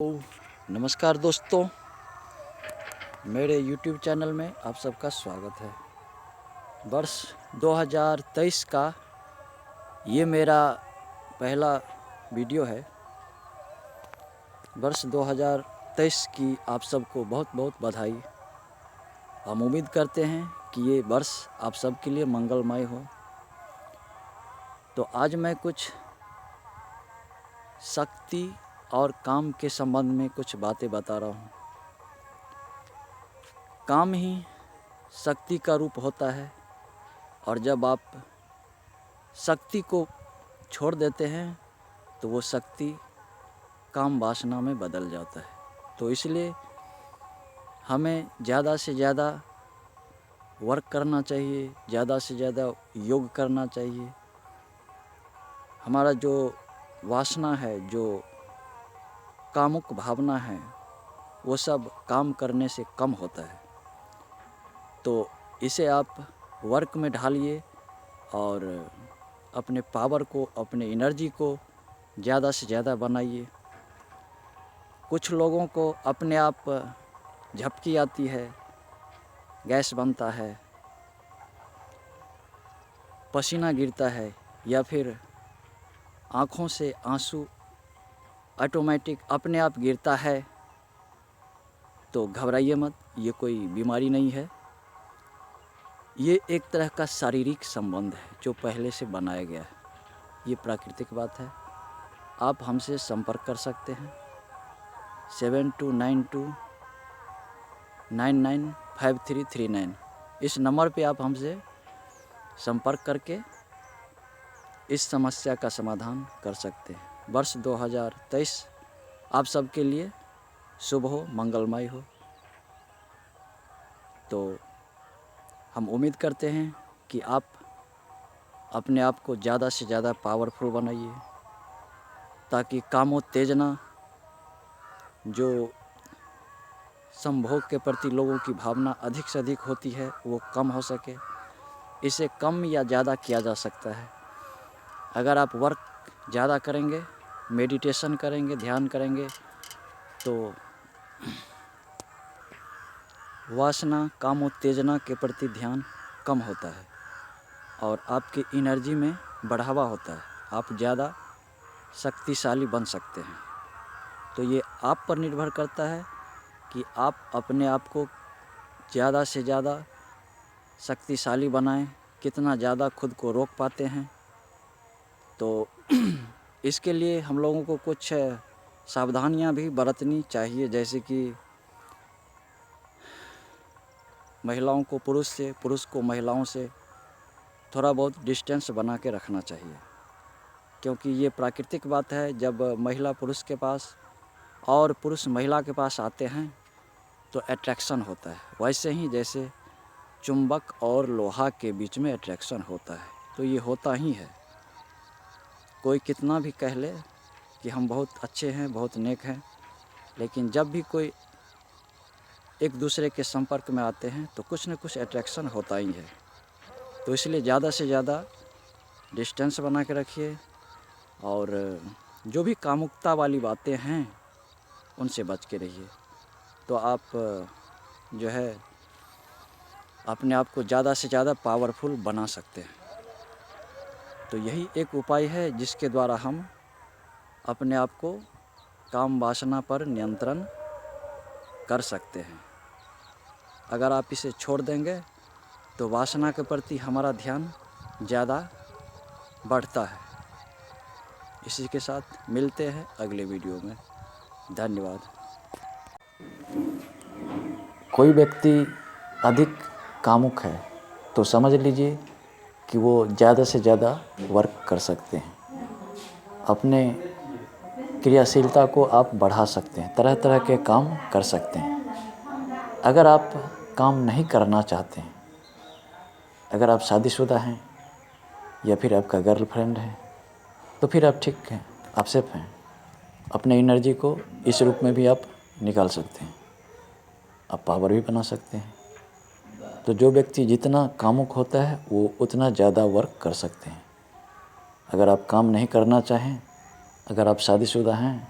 तो नमस्कार दोस्तों, मेरे YouTube चैनल में आप सबका स्वागत है। वर्ष 2023 का ये मेरा पहला वीडियो है। वर्ष 2023 की आप सबको बहुत बहुत बधाई। हम उम्मीद करते हैं कि ये वर्ष आप सबके लिए मंगलमय हो। तो आज मैं कुछ शक्ति और काम के संबंध में कुछ बातें बता रहा हूँ। काम ही शक्ति का रूप होता है, और जब आप शक्ति को छोड़ देते हैं तो वो शक्ति काम वासना में बदल जाता है। तो इसलिए हमें ज़्यादा से ज़्यादा वर्क करना चाहिए, ज़्यादा से ज़्यादा योग करना चाहिए। हमारा जो वासना है, जो कामुक भावना है, वो सब काम करने से कम होता है। तो इसे आप वर्क में ढालिए और अपने पावर को, अपने एनर्जी को ज़्यादा से ज़्यादा बनाइए। कुछ लोगों को अपने आप झपकी आती है, गैस बनता है, पसीना गिरता है, या फिर आँखों से आंसू ऑटोमेटिक अपने आप गिरता है। तो घबराइए मत, ये कोई बीमारी नहीं है। ये एक तरह का शारीरिक संबंध है जो पहले से बनाया गया है। ये प्राकृतिक बात है। आप हमसे संपर्क कर सकते हैं 7292995339। इस नंबर पे आप हमसे संपर्क करके इस समस्या का समाधान कर सकते हैं। वर्ष 2023 आप सबके लिए शुभ हो, मंगलमय हो। तो हम उम्मीद करते हैं कि आप अपने आप को ज़्यादा से ज़्यादा पावरफुल बनाइए, ताकि कामोत्तेजना जो संभोग के प्रति लोगों की भावना अधिक से अधिक होती है वो कम हो सके। इसे कम या ज़्यादा किया जा सकता है। अगर आप वर्क ज़्यादा करेंगे, मेडिटेशन करेंगे, ध्यान करेंगे, तो वासना, कामोत्तेजना के प्रति ध्यान कम होता है और आपकी एनर्जी में बढ़ावा होता है। आप ज़्यादा शक्तिशाली बन सकते हैं। तो ये आप पर निर्भर करता है कि आप अपने आप को ज़्यादा से ज़्यादा शक्तिशाली बनाएं, कितना ज़्यादा खुद को रोक पाते हैं। तो इसके लिए हम लोगों को कुछ सावधानियां भी बरतनी चाहिए, जैसे कि महिलाओं को पुरुष से, पुरुष को महिलाओं से थोड़ा बहुत डिस्टेंस बना के रखना चाहिए, क्योंकि ये प्राकृतिक बात है। जब महिला पुरुष के पास और पुरुष महिला के पास आते हैं तो अट्रैक्शन होता है। वैसे ही जैसे चुंबक और लोहा के बीच में अट्रैक्शन होता है, तो ये होता ही है। कोई कितना भी कह ले कि हम बहुत अच्छे हैं, बहुत नेक हैं, लेकिन जब भी कोई एक दूसरे के संपर्क में आते हैं तो कुछ न कुछ अट्रैक्शन होता ही है। तो इसलिए ज़्यादा से ज़्यादा डिस्टेंस बना के रखिए, और जो भी कामुकता वाली बातें हैं उनसे बच के रहिए। तो आप जो है अपने आप को ज़्यादा से ज़्यादा पावरफुल बना सकते हैं। तो यही एक उपाय है जिसके द्वारा हम अपने आप को काम वासना पर नियंत्रण कर सकते हैं। अगर आप इसे छोड़ देंगे तो वासना के प्रति हमारा ध्यान ज़्यादा बढ़ता है। इसी के साथ मिलते हैं अगले वीडियो में। धन्यवाद। कोई व्यक्ति अधिक कामुक है तो समझ लीजिए कि वो ज़्यादा से ज़्यादा वर्क कर सकते हैं। अपने क्रियाशीलता को आप बढ़ा सकते हैं, तरह तरह के काम कर सकते हैं। अगर आप काम नहीं करना चाहते हैं, अगर आप शादीशुदा हैं या फिर आपका गर्लफ्रेंड है, तो फिर आप ठीक हैं, आप सेफ हैं। अपने एनर्जी को इस रूप में भी आप निकाल सकते हैं, आप पावर भी बना सकते हैं। तो जो व्यक्ति जितना कामुक होता है वो उतना ज़्यादा वर्क कर सकते हैं। अगर आप काम नहीं करना चाहें, अगर आप शादीशुदा हैं,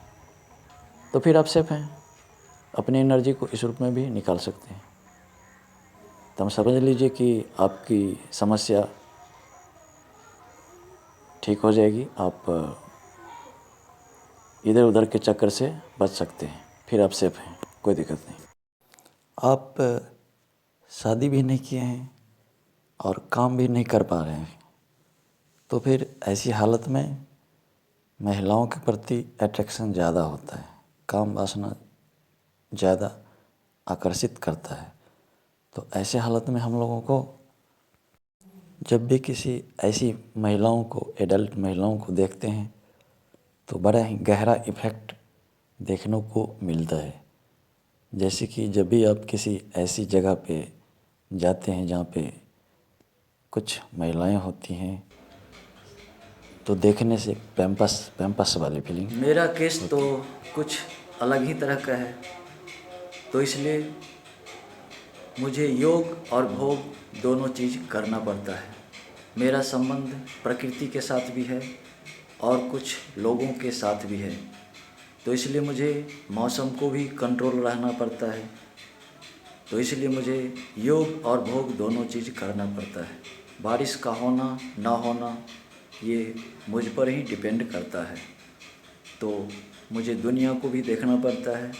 तो फिर आप सेफ हैं, अपनी एनर्जी को इस रूप में भी निकाल सकते हैं। तो हम समझ लीजिए कि आपकी समस्या ठीक हो जाएगी, आप इधर उधर के चक्कर से बच सकते हैं, फिर आप सेफ हैं, कोई दिक्कत नहीं। आप शादी भी नहीं किए हैं और काम भी नहीं कर पा रहे हैं, तो फिर ऐसी हालत में महिलाओं के प्रति अट्रैक्शन ज़्यादा होता है, काम वासना ज़्यादा आकर्षित करता है। तो ऐसे हालत में हम लोगों को जब भी किसी ऐसी महिलाओं को, एडल्ट महिलाओं को देखते हैं तो बड़ा ही गहरा इफ़ेक्ट देखने को मिलता है। जैसे कि जब भी आप किसी ऐसी जगह पे जाते हैं जहाँ पे कुछ महिलाएं होती हैं तो देखने से पैम्पस वाली फीलिंग। मेरा केस तो कुछ अलग ही तरह का है, तो इसलिए मुझे योग और भोग दोनों चीज़ करना पड़ता है। मेरा संबंध प्रकृति के साथ भी है और कुछ लोगों के साथ भी है, तो इसलिए मुझे मौसम को भी कंट्रोल रहना पड़ता है। तो इसलिए मुझे योग और भोग दोनों चीज़ करना पड़ता है। बारिश का होना ना होना ये मुझ पर ही डिपेंड करता है। तो मुझे दुनिया को भी देखना पड़ता है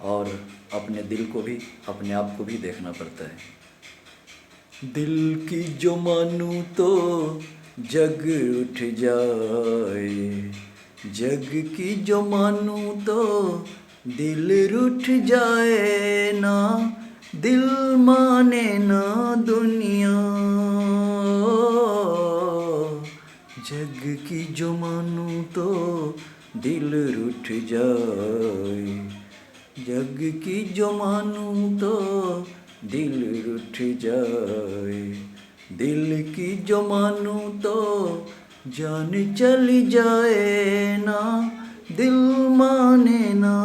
और अपने दिल को भी, अपने आप को भी देखना पड़ता है। दिल की जो मानूं तो जग उठ जाए, जग की जो मानूं तो दिल रूठ जाए ना, दिल माने ना दुनिया, जग की जो मानूं तो दिल रूठ जाए, जग की जो मानूं तो दिल रूठ जाए, दिल की जो मानूं तो जान चली जाए ना, दिल माने ना